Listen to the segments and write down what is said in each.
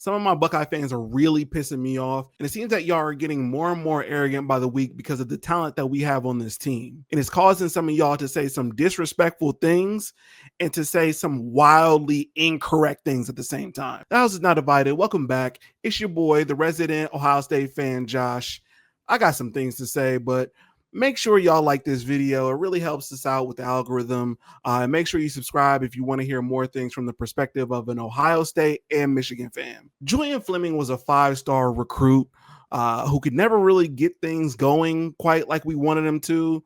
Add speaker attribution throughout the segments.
Speaker 1: Some of my Buckeye fans are really pissing me off, and it seems that y'all are getting more and more arrogant by the week because of the talent that we have on this team. And it's causing some of y'all to say some disrespectful things and to say some wildly incorrect things at the same time. The house is not divided. Welcome back. It's your boy, the resident Ohio State fan, Josh. I got some things to say, but make sure y'all like this video. It really helps us out with the algorithm. And make sure you subscribe if you want to hear more things from the perspective of an Ohio State and Michigan fan. Julian Fleming was a 5-star recruit who could never really get things going quite like we wanted him to.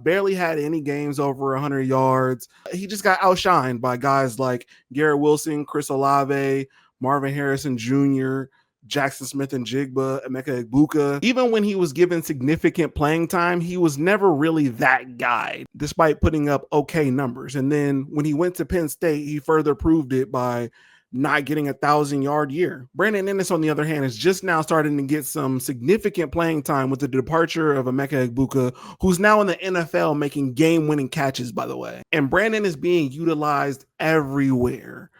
Speaker 1: Barely had any games over 100 yards. He just got outshined by guys like Garrett Wilson, Chris Olave, Marvin Harrison Jr., Jackson Smith and Jigba, Emeka Egbuka. Even when he was given significant playing time, he was never really that guy, despite putting up okay numbers. And then when he went to Penn State, he further proved it by not getting a 1,000-yard year. Brandon Inniss, on the other hand, is just now starting to get some significant playing time with the departure of Emeka Egbuka, who's now in the NFL making game-winning catches, by the way. And Brandon is being utilized everywhere.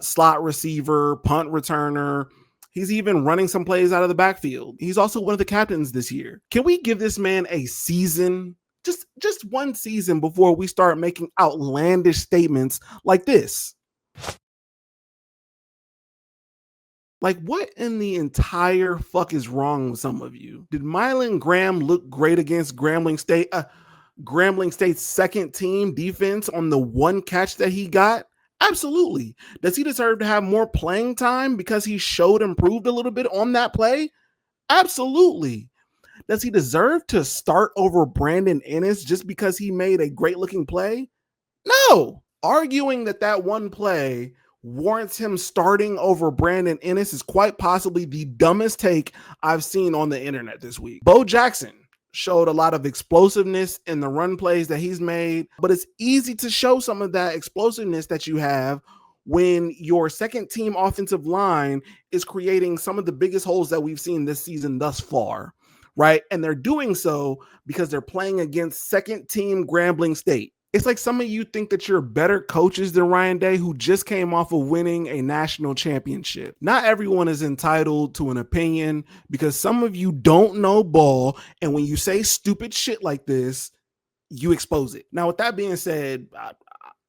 Speaker 1: Slot receiver, punt returner. He's even running some plays out of the backfield. He's also one of the captains this year. Can we give this man a season? Just one season before we start making outlandish statements like this. Like, what in the entire fuck is wrong with some of you? Did Mylan Graham look great against Grambling State? Grambling State's second team defense on the one catch that he got? Absolutely. Does he deserve to have more playing time because he showed improved a little bit on that play? Absolutely. Does he deserve to start over Brandon Inniss just because he made a great looking play? No. Arguing that one play warrants him starting over Brandon Inniss is quite possibly the dumbest take I've seen on the internet this week. Bo Jackson showed a lot of explosiveness in the run plays that he's made, but it's easy to show some of that explosiveness that you have when your second team offensive line is creating some of the biggest holes that we've seen this season thus far, right? And they're doing so because they're playing against second team Grambling State. It's like some of you think that you're better coaches than Ryan Day, who just came off of winning a national championship. Not everyone is entitled to an opinion because some of you don't know ball. And when you say stupid shit like this, you expose it. Now, with that being said,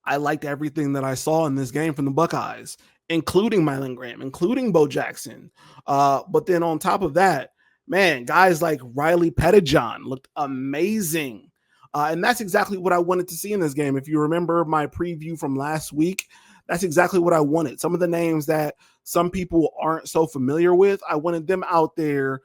Speaker 1: I liked everything that I saw in this game from the Buckeyes, including Mylan Graham, including Bo Jackson. But then on top of that, man, guys like Riley Pettijohn looked amazing. And that's exactly what I wanted to see in this game. If you remember my preview from last week, that's exactly what I wanted. Some of the names that some people aren't so familiar with, I wanted them out there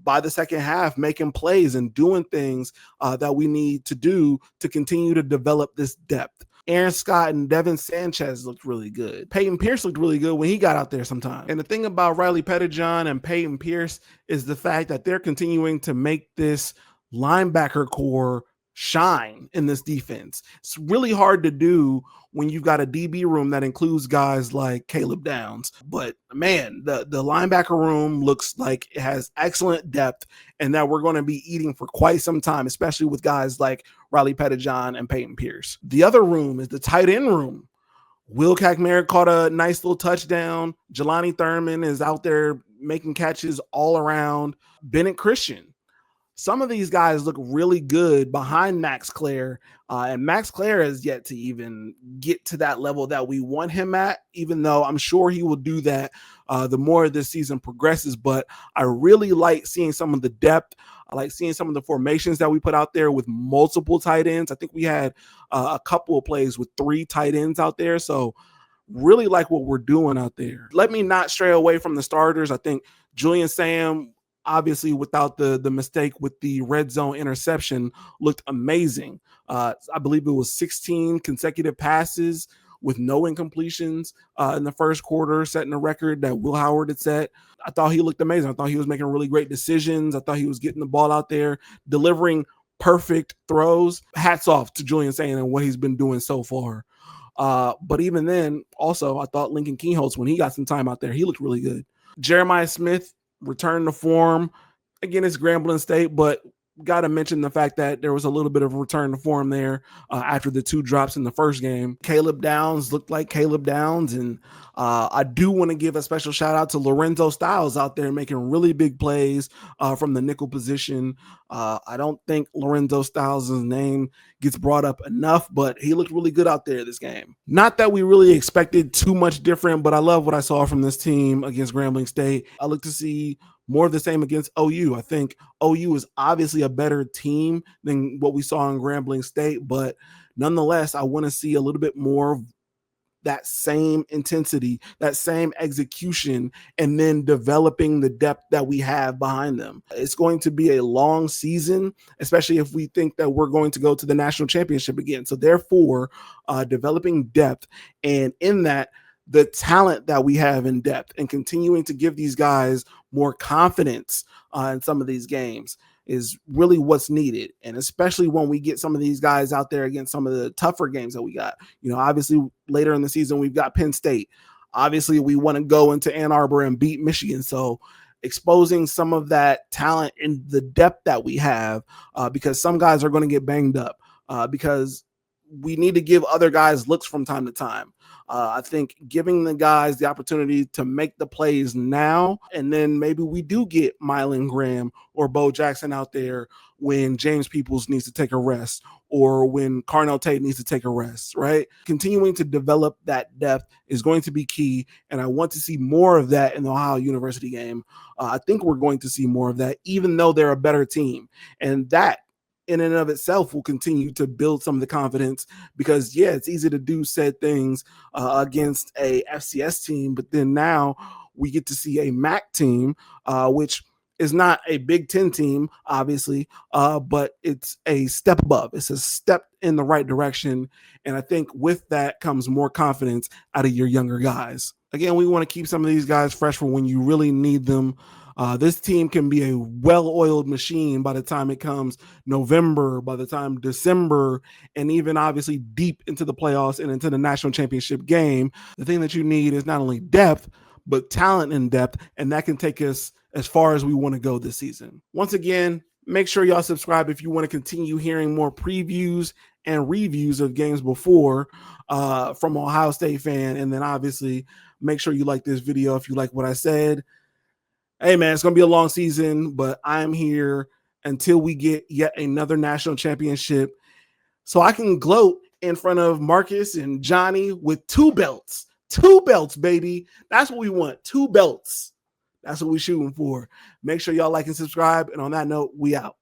Speaker 1: by the second half making plays and doing things that we need to do to continue to develop this depth. Aaron Scott and Devin Sanchez looked really good. Peyton Pierce looked really good when he got out there sometimes. And the thing about Riley Pettijohn and Peyton Pierce is the fact that they're continuing to make this linebacker core shine in this defense. It's really hard to do when you've got a DB room that includes guys like Caleb Downs. But man, the linebacker room looks like it has excellent depth and that we're going to be eating for quite some time, especially with guys like Riley Pettijohn and Peyton Pierce. The other room is the tight end room. Will Kakmerick caught a nice little touchdown. Jelani Thurman is out there making catches all around. Bennett Christian. Some of these guys look really good behind Max Clare, and Max Clare has yet to even get to that level that we want him at, even though I'm sure he will do that the more this season progresses. But I really like seeing some of the depth. I like seeing some of the formations that we put out there with multiple tight ends. I think we had a couple of plays with 3 tight ends out there. So really like what we're doing out there. Let me not stray away from the starters. I think Julian Sam, obviously without the mistake with the red zone interception, looked amazing. I believe it was 16 consecutive passes with no incompletions in the first quarter, setting a record that Will Howard had set. I thought he looked amazing. I thought he was making really great decisions. I thought he was getting the ball out there, delivering perfect throws. Hats off to Julian Sam and what he's been doing so far. But even then, also, I thought Lincoln Kienholz, when he got some time out there, he looked really good. Jeremiah Smith returned to form. Again, it's Grambling State, but got to mention the fact that there was a little bit of a return to form there after the 2 drops in the first game. Caleb Downs looked like Caleb Downs, and I do want to give a special shout out to Lorenzo Styles out there making really big plays from the nickel position. I don't think Lorenzo Styles' name gets brought up enough, but he looked really good out there this game. Not that we really expected too much different, but I love what I saw from this team against Grambling State. I look to see more of the same against OU. I think OU is obviously a better team than what we saw in Grambling State, but nonetheless, I want to see a little bit more of that same intensity, that same execution, and then developing the depth that we have behind them. It's going to be a long season, especially if we think that we're going to go to the national championship again. So therefore, developing depth, and in that, the talent that we have in depth, and continuing to give these guys more confidence in some of these games is really what's needed. And especially when we get some of these guys out there against some of the tougher games that we got. Obviously later in the season, we've got Penn State. Obviously, we want to go into Ann Arbor and beat Michigan. So exposing some of that talent and the depth that we have, because some guys are going to get banged up, because we need to give other guys looks from time to time. I think giving the guys the opportunity to make the plays now, and then maybe we do get Mylan Graham or Bo Jackson out there when James Peoples needs to take a rest, or when Carnell Tate needs to take a rest, right? Continuing to develop that depth is going to be key, and I want to see more of that in the Ohio University game. I think we're going to see more of that, even though they're a better team. And that in and of itself will continue to build some of the confidence, because it's easy to do said things against a FCS team, but then now we get to see a MAC team, which is not a Big Ten team, obviously, but it's a step above. It's a step in the right direction, and I think with that comes more confidence out of your younger guys. Again, we want to keep some of these guys fresh for when you really need them. This team can be a well-oiled machine by the time it comes November, by the time December, and even obviously deep into the playoffs and into the national championship game. The thing that you need is not only depth, but talent and depth, and that can take us as far as we want to go this season. Once again, make sure y'all subscribe if you want to continue hearing more previews and reviews of games before from Ohio State fan. And then obviously make sure you like this video if you like what I said. Hey, man, it's going to be a long season, but I'm here until we get yet another national championship, so I can gloat in front of Marcus and Johnny with 2 belts. 2 belts, baby. That's what we want. 2 belts. That's what we're shooting for. Make sure y'all like and subscribe. And on that note, we out.